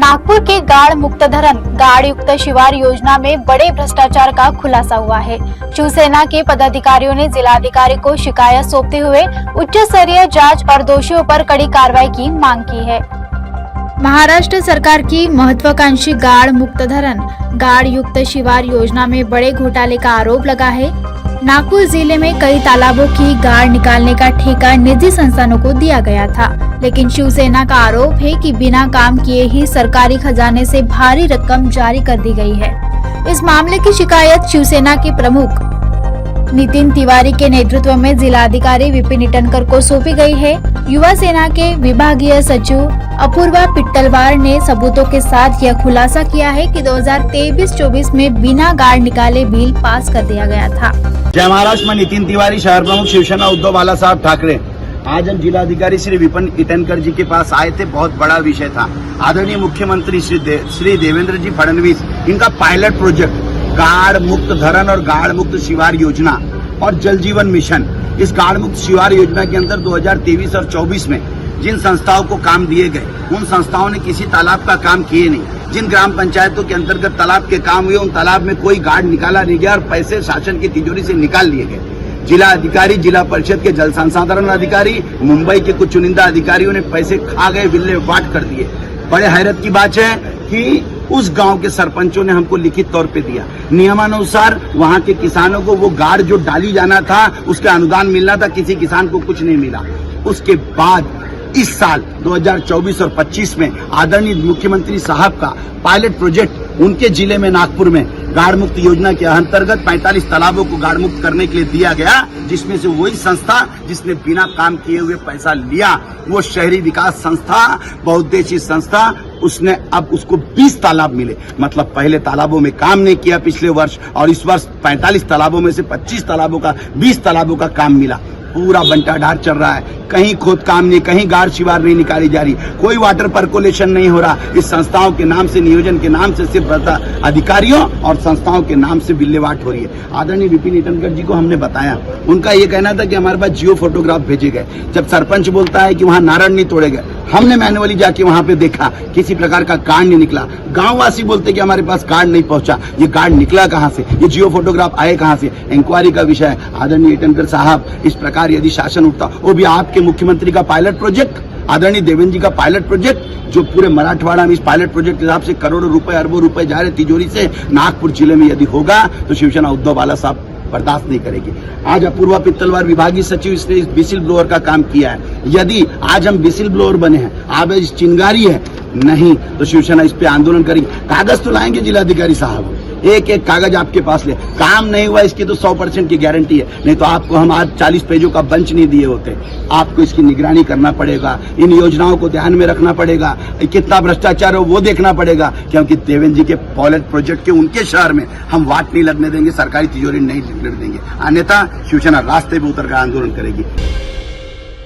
नागपुर के गाड़ मुक्तधरन गाड़ युक्त शिवार योजना में बड़े भ्रष्टाचार का खुलासा हुआ है। शिवसेना के पदाधिकारियों ने जिलाधिकारी को शिकायत सौंपते हुए उच्च स्तरीय जांच और दोषियों पर कड़ी कार्रवाई की मांग की है। महाराष्ट्र सरकार की महत्वाकांक्षी गाड़ मुक्तधरन गाड़ युक्त शिवार योजना में बड़े घोटाले का आरोप लगा है। नागपुर जिले में कई तालाबों की गाड़ निकालने का ठेका निजी संस्थानों को दिया गया था, लेकिन शिवसेना का आरोप है कि बिना काम किए ही सरकारी खजाने से भारी रकम जारी कर दी गई है। इस मामले की शिकायत शिवसेना के प्रमुख नितिन तिवारी के नेतृत्व में जिलाधिकारी विपिन इटनकर को सौंपी गई है। युवा सेना के विभागीय सचिव अपूर्वा पिट्टलवार ने सबूतों के साथ यह खुलासा किया है कि 2023-24 में बिना गाड़ निकाले बिल पास कर दिया गया था। जय महाराष्ट्र। मैं नितिन तिवारी, शहर प्रमुख शिवसेना उद्धव बाला साहब ठाकरे। आज हम जिलाधिकारी श्री विपिन इटनकर जी के पास आए थे। बहुत बड़ा विषय था। आदरणीय मुख्यमंत्री श्री देवेंद्र जी फडणवीस, इनका पायलट प्रोजेक्ट गाड़ मुक्त धरण और गाड़ मुक्त शिवार योजना और जल जीवन मिशन, इस गाड़ मुक्त शिवार योजना के अंदर 2023 और 24 में जिन संस्थाओं को काम दिए गए, उन संस्थाओं ने किसी तालाब का काम किए नहीं। जिन ग्राम पंचायतों के अंतर्गत तालाब के काम हुए, उन तालाब में कोई गाड़ निकाला नहीं गया और पैसे शासन की तिजोरी से निकाल लिए गए। जिला अधिकारी, जिला परिषद के जल संसाधन अधिकारी, मुंबई के कुछ चुनिंदा अधिकारियों ने पैसे खा गए, बिल्ले वाट कर दिए। बड़े हैरत की बात है कि उस गांव के सरपंचों ने हमको लिखित तौर पे दिया, नियमानुसार वहां के किसानों को वो गाड़ जो डाली जाना था उसके अनुदान मिलना था, किसी किसान को कुछ नहीं मिला। उसके बाद इस साल 2024 और 25 में आदरणीय मुख्यमंत्री साहब का पायलट प्रोजेक्ट उनके जिले में नागपुर में गाड़ मुक्त योजना के अंतर्गत 45 तालाबों को गाड़ मुक्त करने के लिए दिया गया, जिसमें से वही संस्था जिसने बिना काम किए हुए पैसा लिया, वो शहरी विकास संस्था, बहुउद्देशीय संस्था, उसने अब उसको 20 तालाब मिले। मतलब पहले तालाबों में काम नहीं किया पिछले वर्ष, और इस वर्ष 45 तालाबों में से 25 तालाबों का 20 तालाबों का काम मिला। पूरा बंटाढार चल रहा है, कहीं खोद काम नहीं, कहीं गाड़ शिवार नहीं निकाली जा रही, कोई वाटर परकोलेशन नहीं हो रहा। इस संस्थाओं के नाम से, नियोजन के नाम से सिर्फ अधिकारियों और संस्थाओं के नाम से बिल्लेवाट हो रही है। आदरणीय विपिन इटनकर जी को हमने बताया, उनका ये कहना था कि हमारे पास जियो फोटोग्राफ भेजे गए। जब सरपंच बोलता है कि वहां नारायण नहीं तोड़े गए, हमने मैनुअली जाके वहां पे देखा, किसी प्रकार का कार्ड नहीं निकला। गांववासी बोलते कि हमारे पास कार्ड नहीं पहुंचा। ये कार्ड निकला कहां से, ये जियो फोटोग्राफ आए कहां से, इंक्वायरी का विषय है। आदरणीय इटनकर साहब, इस प्रकार यदि शासन उठता, वो भी आपके मुख्यमंत्री का पायलट प्रोजेक्ट, आदरणीय देवेंद्र जी का पायलट प्रोजेक्ट, जो पूरे मराठवाड़ा में इस पायलट प्रोजेक्ट के हिसाब से करोड़ों रुपए, अरबों रुपए जा रहे तिजोरी से, नागपुर जिले में यदि होगा तो शिवसेना उद्धव बाला साहब बर्दाश्त नहीं करेगी। आज अपूर्वा पित्तलवार विभागीय सचिव, इसने इस विसिल ब्लोअर का काम किया है। यदि आज हम विसिल ब्लोअर बने हैं, आप इस चिंगारी है नहीं, तो शिवसेना इस पे आंदोलन करेगी। कागज तो लाएंगे जिलाधिकारी साहब, एक एक कागज आपके पास ले। काम नहीं हुआ इसकी तो 100% की गारंटी है, नहीं तो आपको हम आज 40 पेजों का बंच नहीं दिए होते। आपको इसकी निगरानी करना पड़ेगा, इन योजनाओं को ध्यान में रखना पड़ेगा, कितना भ्रष्टाचार हो वो देखना पड़ेगा, क्योंकि देवेंद्र जी के पायलट प्रोजेक्ट के उनके शहर में हम वाट नहीं लगने देंगे, सरकारी तिजोरी नहीं लगने देंगे। अन्यथा शिवसेना रास्ते पे उतर कर आंदोलन करेगी।